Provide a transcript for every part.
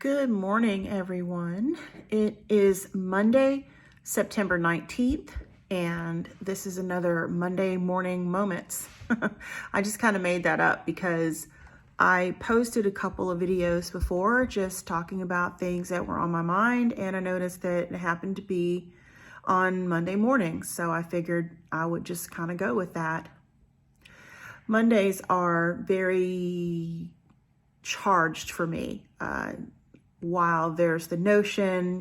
Good morning, everyone. It is Monday, September 19th, and this is another Monday Morning Moments. I just kind of made that up because I posted a couple of videos before just talking about things that were on my mind, and I noticed that it happened to be on Monday morning, so I figured I would just kind of go with that. Mondays are very charged for me. While there's the notion,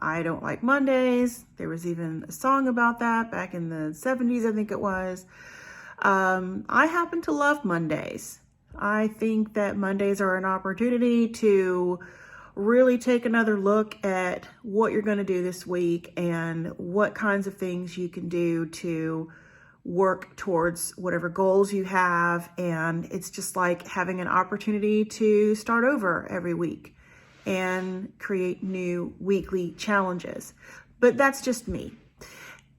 I don't like Mondays. There was even a song about that back in the 70s, I think it was. I happen to love Mondays. I think that Mondays are an opportunity to really take another look at what you're going to do this week and what kinds of things you can do to work towards whatever goals you have. And it's just like having an opportunity to start over every week and create new weekly challenges. But that's just me.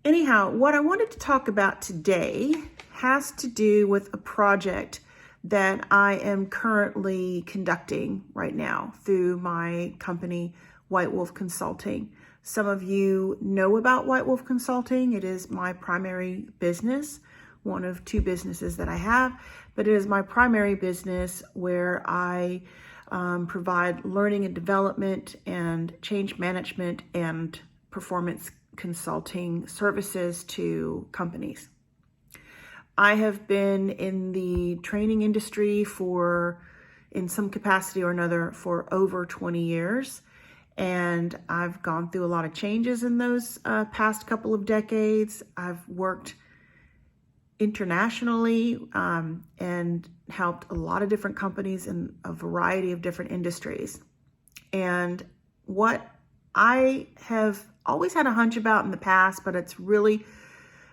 Anyhow, what I wanted to talk about today has to do with a project that I am currently conducting right now through my company, White Wolf Consulting. Some of you know about White Wolf Consulting. It is my primary business, one of two businesses that I have, but it is my primary business where I provide learning and development and change management and performance consulting services to companies. I have been in the training industry in some capacity or another, for over 20 years. And I've gone through a lot of changes in those past couple of decades. I've worked internationally and helped a lot of different companies in a variety of different industries. And what I have always had a hunch about in the past, but it's really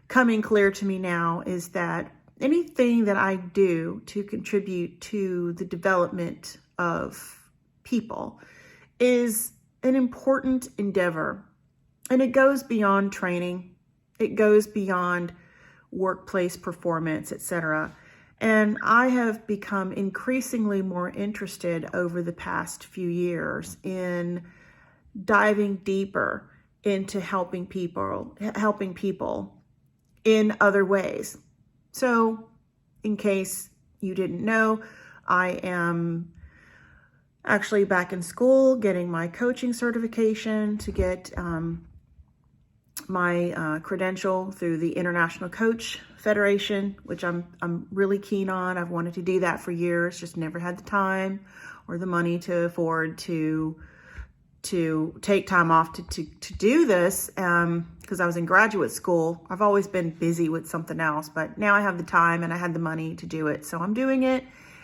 coming clear to me now, is that anything that I do to contribute to the development of people is an important endeavor. And it goes beyond training. It goes beyond workplace performance, etc. And I have become increasingly more interested over the past few years in diving deeper into helping people in other ways. So, in case you didn't know, I am actually back in school getting my coaching certification to get my credential through the International Coach Federation, which I'm really keen on. I've wanted to do that for years, just never had the time or the money to afford to take time off to do this because I was in graduate school. I've always been busy with something else, but now I have the time and I had the money to do it. So I'm doing it,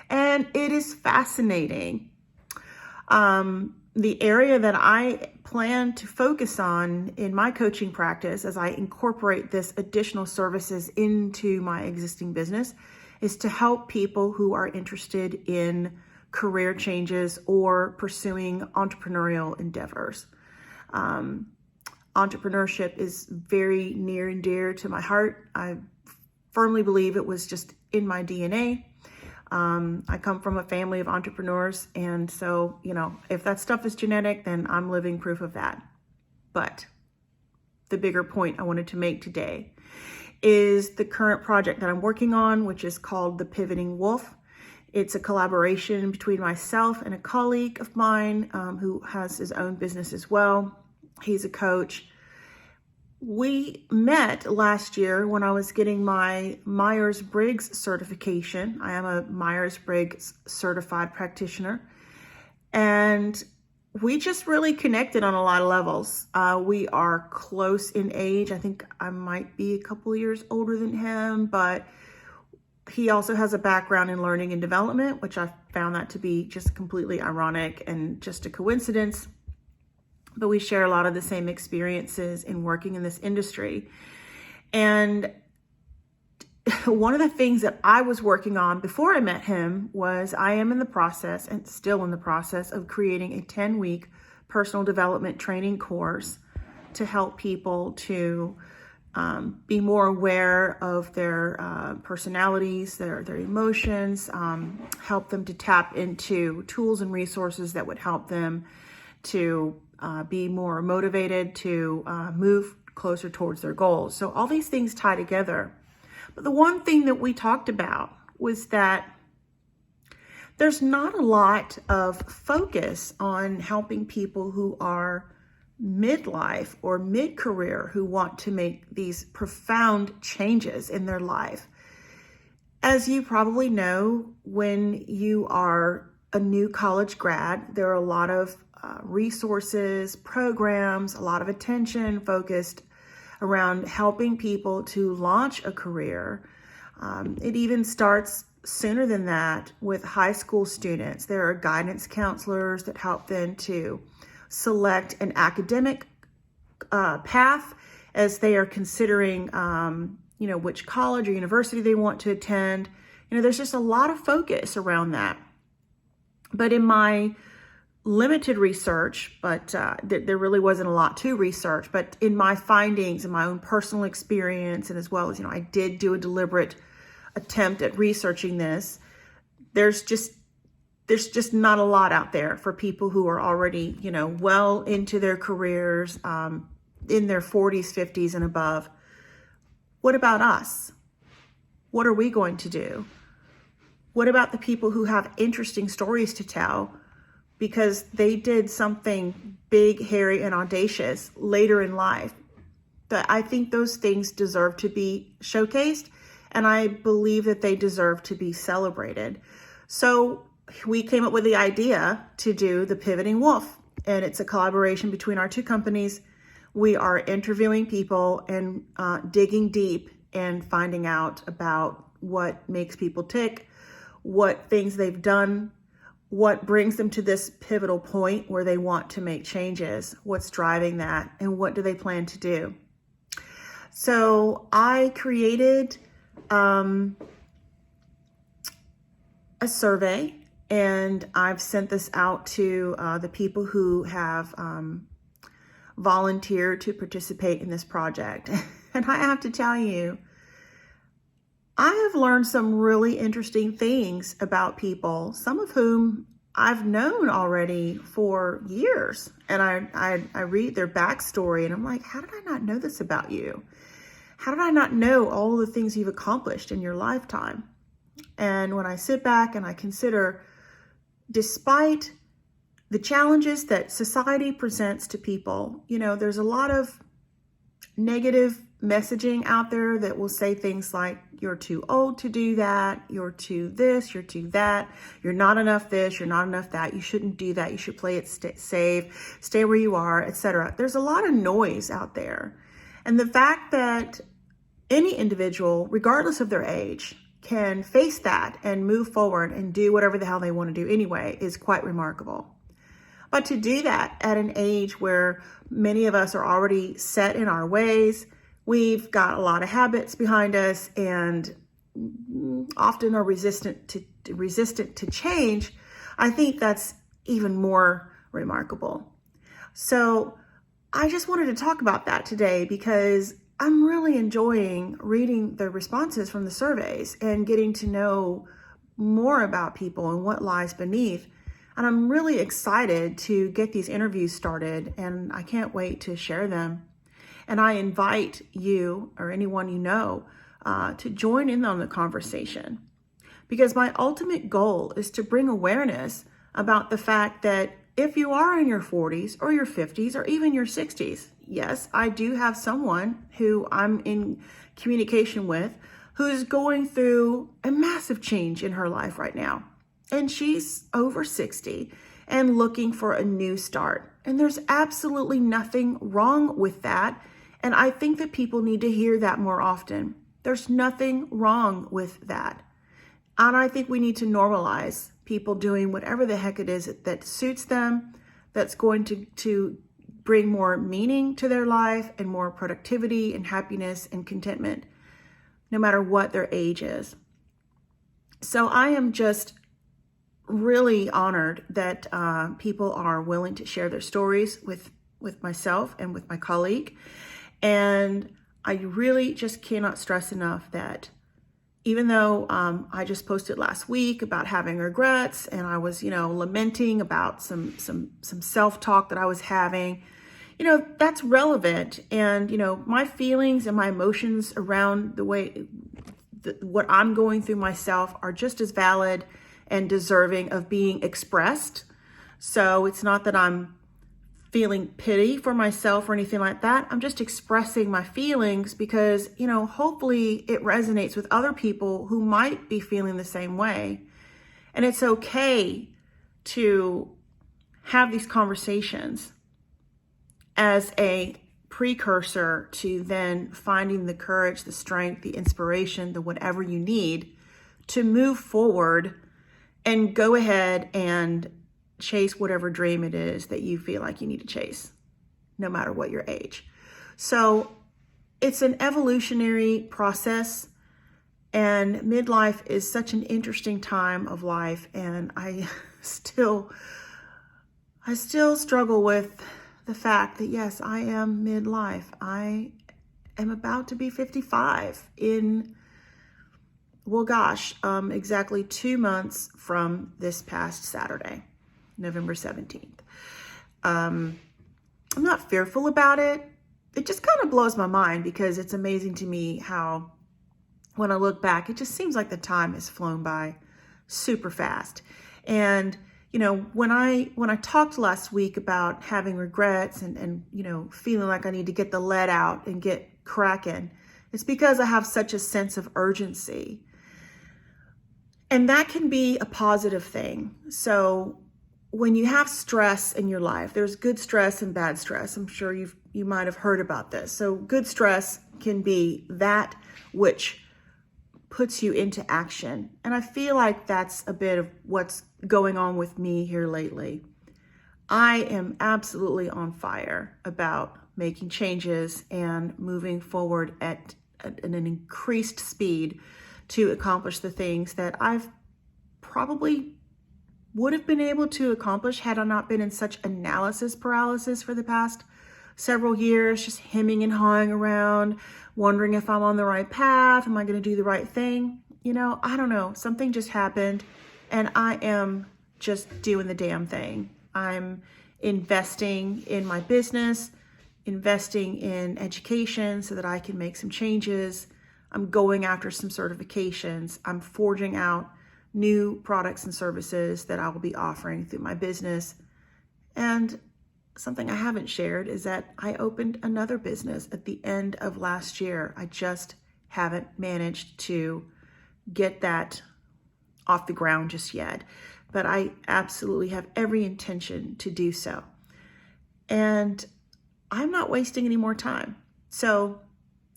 and it is fascinating. The area that I plan to focus on in my coaching practice as I incorporate this additional services into my existing business is to help people who are interested in career changes or pursuing entrepreneurial endeavors. Entrepreneurship is very near and dear to my heart. I firmly believe it was just in my DNA. I come from a family of entrepreneurs, and so, if that stuff is genetic, then I'm living proof of that. But the bigger point I wanted to make today is the current project that I'm working on, which is called The Pivoting Wolf. It's a collaboration between myself and a colleague of mine who has his own business as well. He's a coach. We met last year when I was getting my Myers-Briggs certification. I am a Myers-Briggs certified practitioner. And we just really connected on a lot of levels. We are close in age. I think I might be a couple years older than him, but he also has a background in learning and development, which I found that to be just completely ironic and just a coincidence. But we share a lot of the same experiences in working in this industry. And one of the things that I was working on before I met him was I am in the process, and still in the process, of creating a 10-week personal development training course to help people to be more aware of their personalities, their emotions, help them to tap into tools and resources that would help them to be more motivated to move closer towards their goals. So all these things tie together. But the one thing that we talked about was that there's not a lot of focus on helping people who are midlife or mid-career who want to make these profound changes in their life. As you probably know, when you are a new college grad, there are a lot of resources, programs, a lot of attention focused around helping people to launch a career. It even starts sooner than that with high school students. There are guidance counselors that help them to select an academic path as they are considering, which college or university they want to attend. There's just a lot of focus around that. But in my limited research, but there really wasn't a lot to research, but in my findings and my own personal experience, and as well as, I did do a deliberate attempt at researching this, there's just not a lot out there for people who are already, well into their careers, in their 40s, 50s, and above. What about us? What are we going to do? What about the people who have interesting stories to tell because they did something big, hairy, and audacious later in life? I think those things deserve to be showcased, and I believe that they deserve to be celebrated. So we came up with the idea to do the Pivoting Wolf, and it's a collaboration between our two companies. We are interviewing people and digging deep and finding out about what makes people tick, what things they've done, what brings them to this pivotal point where they want to make changes, what's driving that, and what do they plan to do. So I created a survey, and I've sent this out to the people who have volunteered to participate in this project. And I have to tell you, I have learned some really interesting things about people, some of whom I've known already for years. And I read their backstory and I'm like, how did I not know this about you? How did I not know all the things you've accomplished in your lifetime? And when I sit back and I consider, despite the challenges that society presents to people, there's a lot of negative messaging out there that will say things like, you're too old to do that, you're too this, you're too that, you're not enough this, you're not enough that, you shouldn't do that, you should play it safe, stay where you are, etc. There's a lot of noise out there. And the fact that any individual, regardless of their age, can face that and move forward and do whatever the hell they want to do anyway is quite remarkable. But to do that at an age where many of us are already set in our ways, we've got a lot of habits behind us and often are resistant to change, I think that's even more remarkable. So I just wanted to talk about that today because I'm really enjoying reading the responses from the surveys and getting to know more about people and what lies beneath. And I'm really excited to get these interviews started, and I can't wait to share them. And I invite you or anyone you know to join in on the conversation, because my ultimate goal is to bring awareness about the fact that if you are in your 40s or your 50s or even your 60s, yes, I do have someone who I'm in communication with who's going through a massive change in her life right now. And she's over 60 and looking for a new start. And there's absolutely nothing wrong with that. And I think that people need to hear that more often. There's nothing wrong with that. And I think we need to normalize people doing whatever the heck it is that suits them, that's going to bring more meaning to their life and more productivity and happiness and contentment, no matter what their age is. So I am just really honored that people are willing to share their stories with myself and with my colleague. And I really just cannot stress enough that even though I just posted last week about having regrets, and I was, lamenting about some self-talk that I was having, that's relevant. And, my feelings and my emotions around the way what I'm going through myself are just as valid and deserving of being expressed. So it's not that I'm feeling pity for myself or anything like that. I'm just expressing my feelings because, hopefully it resonates with other people who might be feeling the same way. And it's okay to have these conversations as a precursor to then finding the courage, the strength, the inspiration, the whatever you need to move forward and go ahead and chase whatever dream it is that you feel like you need to chase, no matter what your age. So it's an evolutionary process, and midlife is such an interesting time of life. And I still struggle with the fact that, yes, I am midlife. I am about to be 55 in, exactly 2 months from this past Saturday, November 17th. I'm not fearful about it. It just kind of blows my mind because it's amazing to me how, when I look back, it just seems like the time has flown by super fast. And when I talked last week about having regrets and feeling like I need to get the lead out and get cracking, it's because I have such a sense of urgency. And that can be a positive thing. So when you have stress in your life, there's good stress and bad stress. I'm sure you might have heard about this. So good stress can be that which puts you into action. And I feel like that's a bit of what's going on with me here lately. I am absolutely on fire about making changes and moving forward at an increased speed to accomplish the things that I've probably would have been able to accomplish had I not been in such analysis paralysis for the past several years, just hemming and hawing around, wondering if I'm on the right path. Am I going to do the right thing? I don't know. Something just happened and I am just doing the damn thing. I'm investing in my business, investing in education so that I can make some changes. I'm going after some certifications. I'm forging out new products and services that I will be offering through my business. And something I haven't shared is that I opened another business at the end of last year. I just haven't managed to get that off the ground just yet, but I absolutely have every intention to do so. And I'm not wasting any more time. So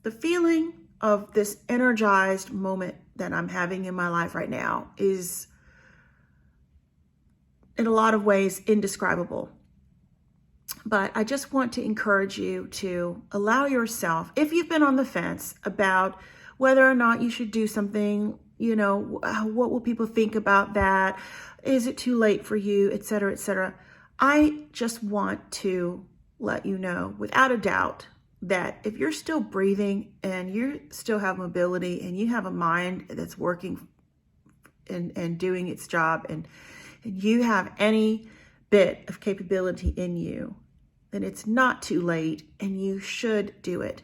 the feeling of this energized moment that I'm having in my life right now is in a lot of ways indescribable. But I just want to encourage you to allow yourself, if you've been on the fence about whether or not you should do something, what will people think about that? Is it too late for you, et cetera, et cetera. I just want to let you know without a doubt that if you're still breathing and you still have mobility and you have a mind that's working and doing its job and you have any bit of capability in you, then it's not too late and you should do it.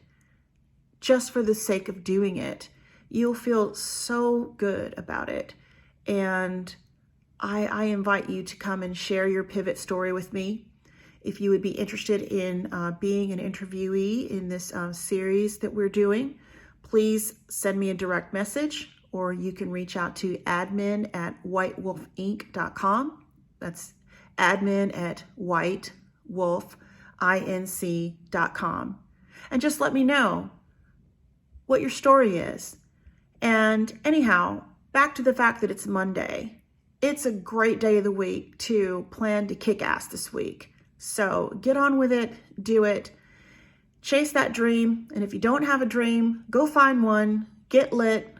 Just for the sake of doing it, you'll feel so good about it. And I invite you to come and share your pivot story with me. If you would be interested in being an interviewee in this series that we're doing, please send me a direct message, or you can reach out to admin@whitewolfinc.com. That's admin@whitewolfinc.com. And just let me know what your story is. And anyhow, back to the fact that it's Monday. It's a great day of the week to plan to kick ass this week. So get on with it, do it, chase that dream. And if you don't have a dream, go find one, get lit,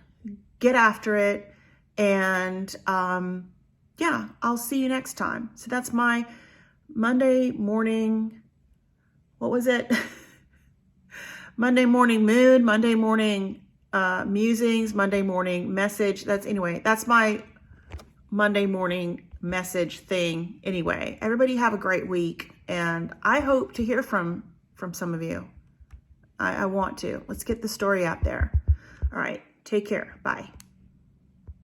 get after it. And I'll see you next time. So that's my Monday morning, what was it? Monday morning mood, Monday morning musings, Monday morning message. That's my Monday morning message thing anyway. Everybody have a great week, and I hope to hear from some of you. I want to. Let's get the story out there. All right, take care. Bye.